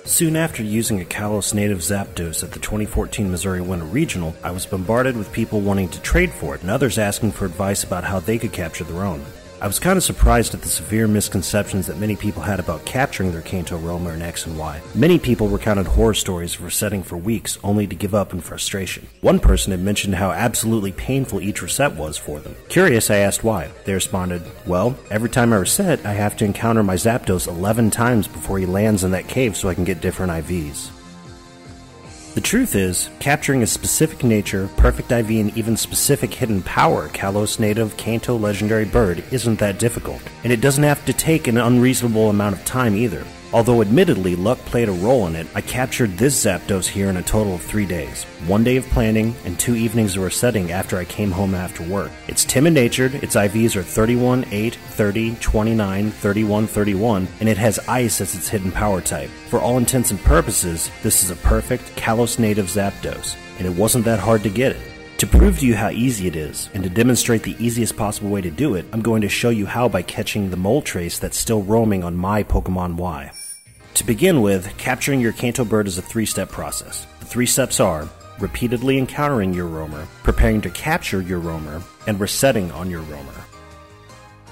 Soon after using a Kalos native Zapdos at the 2014 Missouri Winter Regional, I was bombarded with people wanting to trade for it and others asking for advice about how they could capture their own. I was kind of surprised at the severe misconceptions that many people had about capturing their Kanto roamer in X and Y. Many people recounted horror stories of resetting for weeks only to give up in frustration. One person had mentioned how absolutely painful each reset was for them. Curious, I asked why. They responded, "Well, every time I reset, I have to encounter my Zapdos 11 times before he lands in that cave so I can get different IVs." The truth is, capturing a specific nature, perfect IV, and even specific hidden power Kalos native Kanto legendary bird isn't that difficult, and it doesn't have to take an unreasonable amount of time either. Although admittedly luck played a role in it, I captured this Zapdos here in a total of 3 days. 1 day of planning, and 2 evenings of resetting after I came home after work. It's timid-natured, its IVs are 31, 8, 30, 29, 31, 31, and it has Ice as its hidden power type. For all intents and purposes, this is a perfect Kalos native Zapdos, and it wasn't that hard to get it. To prove to you how easy it is, and to demonstrate the easiest possible way to do it, I'm going to show you how by catching the Moltres that's still roaming on my Pokemon Y. To begin with, capturing your Kanto bird is a 3-step process. The 3 steps are repeatedly encountering your roamer, preparing to capture your roamer, and resetting on your roamer.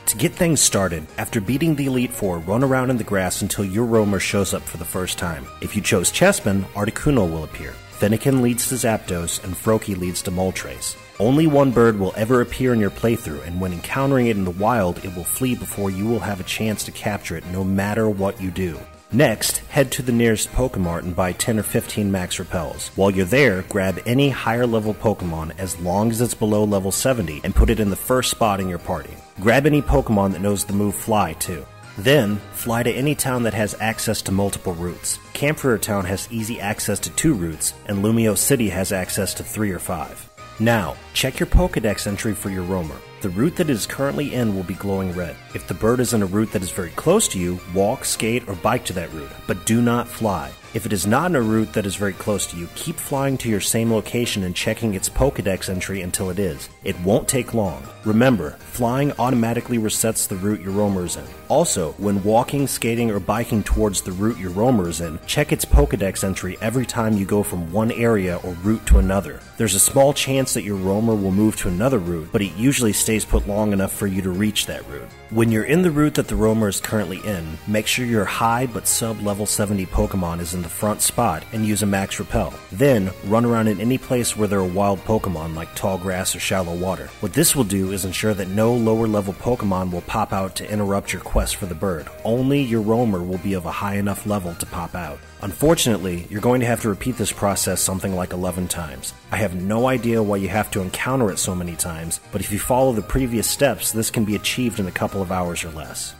To get things started, after beating the Elite Four, run around in the grass until your roamer shows up for the first time. If you chose Chespin, Articuno will appear. Fennekin leads to Zapdos, and Froakie leads to Moltres. Only one bird will ever appear in your playthrough, and when encountering it in the wild, it will flee before you will have a chance to capture it no matter what you do. Next, head to the nearest Pokemart and buy 10 or 15 max repels. While you're there, grab any higher level Pokemon as long as it's below level 70 and put it in the first spot in your party. Grab any Pokemon that knows the move Fly too. Then, fly to any town that has access to multiple routes. Camphor Town has easy access to 2 routes, and Lumio City has access to 3 or 5. Now, check your Pokedex entry for your roamer. The route that it is currently in will be glowing red. If the bird is in a route that is very close to you, walk, skate, or bike to that route, but do not fly. If it is not in a route that is very close to you, keep flying to your same location and checking its Pokedex entry until it is. It won't take long. Remember, flying automatically resets the route your roamer is in. Also, when walking, skating, or biking towards the route your roamer is in, check its Pokedex entry every time you go from one area or route to another. There's a small chance that your roamer will move to another route, but it usually stays put long enough for you to reach that route. When you're in the route that the roamer is currently in, make sure your high but sub-level 70 Pokemon is in the front spot and use a max repel. Then, run around in any place where there are wild Pokemon like tall grass or shallow water. What this will do is ensure that no lower level Pokemon will pop out to interrupt your quest for the bird. Only your roamer will be of a high enough level to pop out. Unfortunately, you're going to have to repeat this process something like 11 times. I have no idea why you have to encounter it so many times, but if you follow the previous steps, this can be achieved in a couple of hours or less.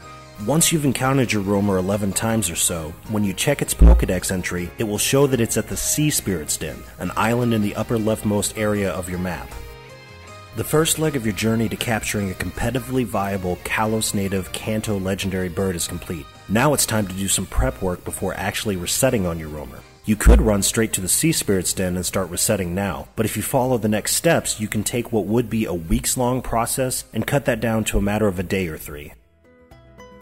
Once you've encountered your roamer 11 times or so, when you check its Pokedex entry, it will show that it's at the Sea Spirit's Den, an island in the upper leftmost area of your map. The first leg of your journey to capturing a competitively viable Kalos native Kanto legendary bird is complete. Now it's time to do some prep work before actually resetting on your roamer. You could run straight to the Sea Spirit's Den and start resetting now, but if you follow the next steps, you can take what would be a weeks-long process and cut that down to a matter of a day or 3.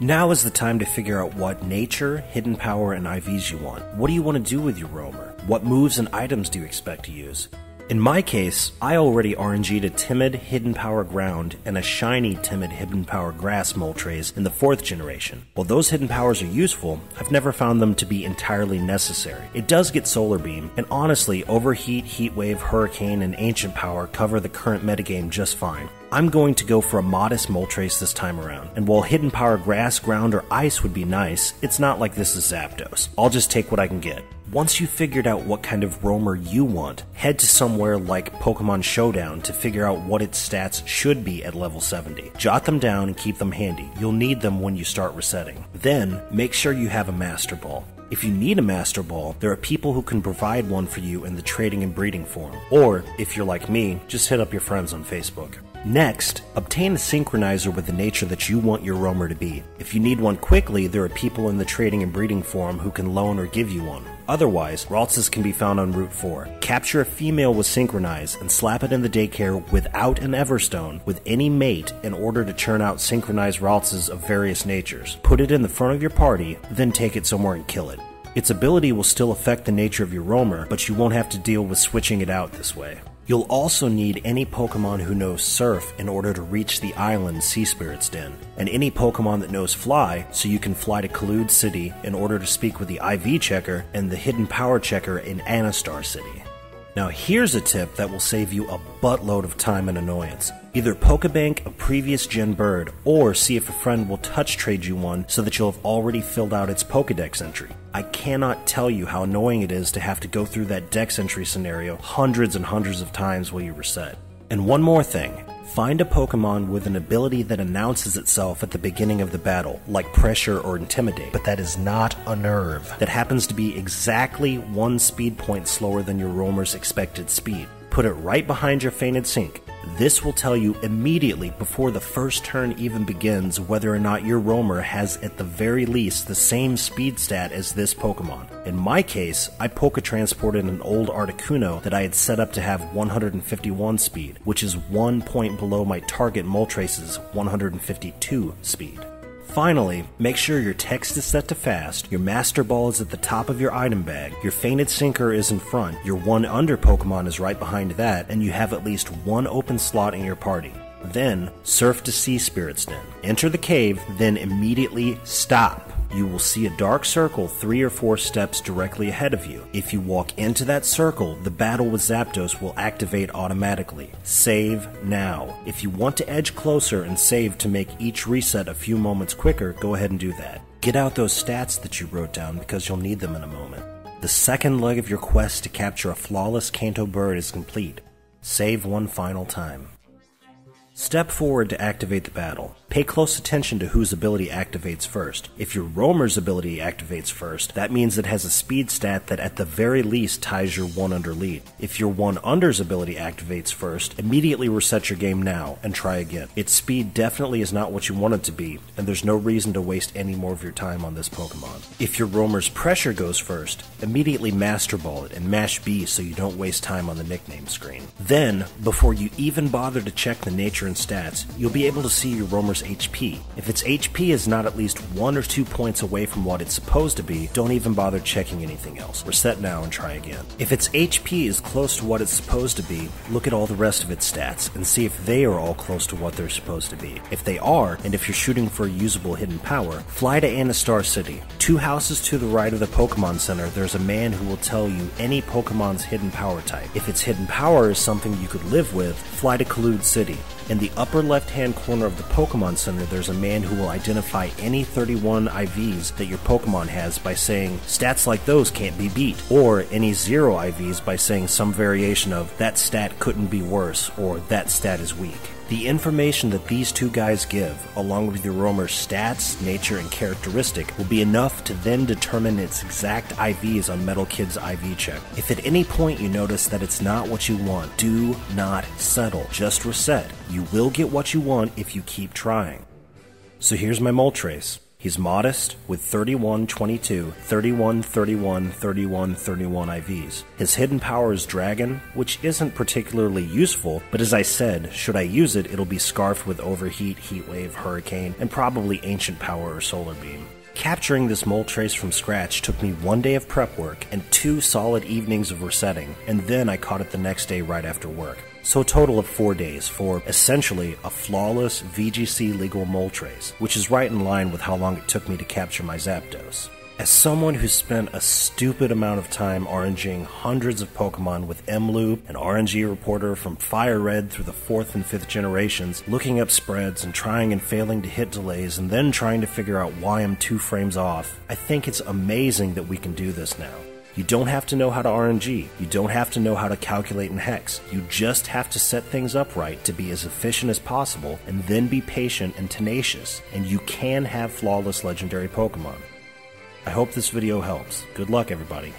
Now is the time to figure out what nature, hidden power, and IVs you want. What do you want to do with your roamer? What moves and items do you expect to use? In my case, I already RNG'd a timid Hidden Power Ground and a shiny timid Hidden Power Grass Moltres in the 4th generation. While those hidden powers are useful, I've never found them to be entirely necessary. It does get Solar Beam, and honestly, Overheat, Heat Wave, Hurricane, and Ancient Power cover the current metagame just fine. I'm going to go for a modest Moltres this time around, and while Hidden Power Grass, Ground, or Ice would be nice, it's not like this is Zapdos. I'll just take what I can get. Once you've figured out what kind of roamer you want, head to somewhere like Pokemon Showdown to figure out what its stats should be at level 70. Jot them down and keep them handy. You'll need them when you start resetting. Then, make sure you have a Master Ball. If you need a Master Ball, there are people who can provide one for you in the trading and breeding forum. Or, if you're like me, just hit up your friends on Facebook. Next, obtain a synchronizer with the nature that you want your roamer to be. If you need one quickly, there are people in the trading and breeding forum who can loan or give you one. Otherwise, Ralts's can be found on Route 4. Capture a female with Synchronize and slap it in the daycare without an Everstone with any mate in order to churn out synchronized Ralts's of various natures. Put it in the front of your party, then take it somewhere and kill it. Its ability will still affect the nature of your roamer, but you won't have to deal with switching it out this way. You'll also need any Pokemon who knows Surf in order to reach the island Sea Spirit's Den, and any Pokemon that knows Fly so you can fly to Kalude City in order to speak with the IV Checker and the Hidden Power Checker in Anastar City. Now here's a tip that will save you a buttload of time and annoyance. Either Pokebank a previous gen bird, or see if a friend will touch trade you one so that you'll have already filled out its Pokedex entry. I cannot tell you how annoying it is to have to go through that Dex entry scenario hundreds and hundreds of times while you reset. And one more thing. Find a Pokemon with an ability that announces itself at the beginning of the battle, like Pressure or Intimidate, but that is not a nerve. That happens to be exactly 1 speed point slower than your roamer's expected speed. Put it right behind your Fainted Sink. This will tell you immediately before the first turn even begins whether or not your roamer has at the very least the same speed stat as this Pokemon. In my case, I Poke-transported an old Articuno that I had set up to have 151 speed, which is 1 point below my target Moltres' 152 speed. Finally, make sure your text is set to fast, your Master Ball is at the top of your item bag, your Fainted Sinker is in front, your 1 under Pokemon is right behind that, and you have at least 1 open slot in your party. Then, surf to Sea Spirit's Den. Enter the cave, then immediately stop. You will see a dark circle 3 or 4 steps directly ahead of you. If you walk into that circle, the battle with Zapdos will activate automatically. Save now. If you want to edge closer and save to make each reset a few moments quicker, go ahead and do that. Get out those stats that you wrote down because you'll need them in a moment. The second leg of your quest to capture a flawless Kanto bird is complete. Save one final time. Step forward to activate the battle. Pay close attention to whose ability activates first. If your roamer's ability activates first, that means it has a speed stat that at the very least ties your 1 under lead. If your 1 under's ability activates first, immediately reset your game now and try again. Its speed definitely is not what you want it to be, and there's no reason to waste any more of your time on this Pokemon. If your roamer's pressure goes first, immediately Master Ball it and mash B so you don't waste time on the nickname screen. Then, before you even bother to check the nature and stats, you'll be able to see your roamer's HP. If its HP is not at least 1 or 2 points away from what it's supposed to be, don't even bother checking anything else. Reset now and try again. If its HP is close to what it's supposed to be, look at all the rest of its stats and see if they are all close to what they're supposed to be. If they are, and if you're shooting for a usable hidden power, fly to Anastar City. 2 houses to the right of the Pokemon Center, there's a man who will tell you any Pokemon's hidden power type. If its hidden power is something you could live with, fly to Kalude City. In the upper left-hand corner of the Pokemon Center, there's a man who will identify any 31 IVs that your Pokemon has by saying, stats like those can't be beat, or any 0 IVs by saying some variation of, that stat couldn't be worse, or that stat is weak. The information that these 2 guys give, along with your roamer's stats, nature, and characteristic, will be enough to then determine its exact IVs on Metal Kid's IV check. If at any point you notice that it's not what you want, do not settle. Just reset. You will get what you want if you keep trying. So here's my Moltres. He's modest, with 31, 22, 31, 31, 31, 31 IVs. His hidden power is Dragon, which isn't particularly useful, but as I said, should I use it, it'll be scarfed with Overheat, Heat Wave, Hurricane, and probably Ancient Power or Solar Beam. Capturing this Moltres from scratch took me 1 day of prep work and 2 solid evenings of resetting, and then I caught it the next day right after work. So a total of 4 days for, essentially, a flawless VGC legal Moltres, which is right in line with how long it took me to capture my Zapdos. As someone who spent a stupid amount of time RNGing hundreds of Pokemon with M-Loop and RNG Reporter from Fire Red through the 4th and 5th generations, looking up spreads and trying and failing to hit delays and then trying to figure out why I'm 2 frames off, I think it's amazing that we can do this now. You don't have to know how to RNG, you don't have to know how to calculate in Hex, you just have to set things up right to be as efficient as possible and then be patient and tenacious, and you can have flawless legendary Pokemon. I hope this video helps. Good luck, everybody.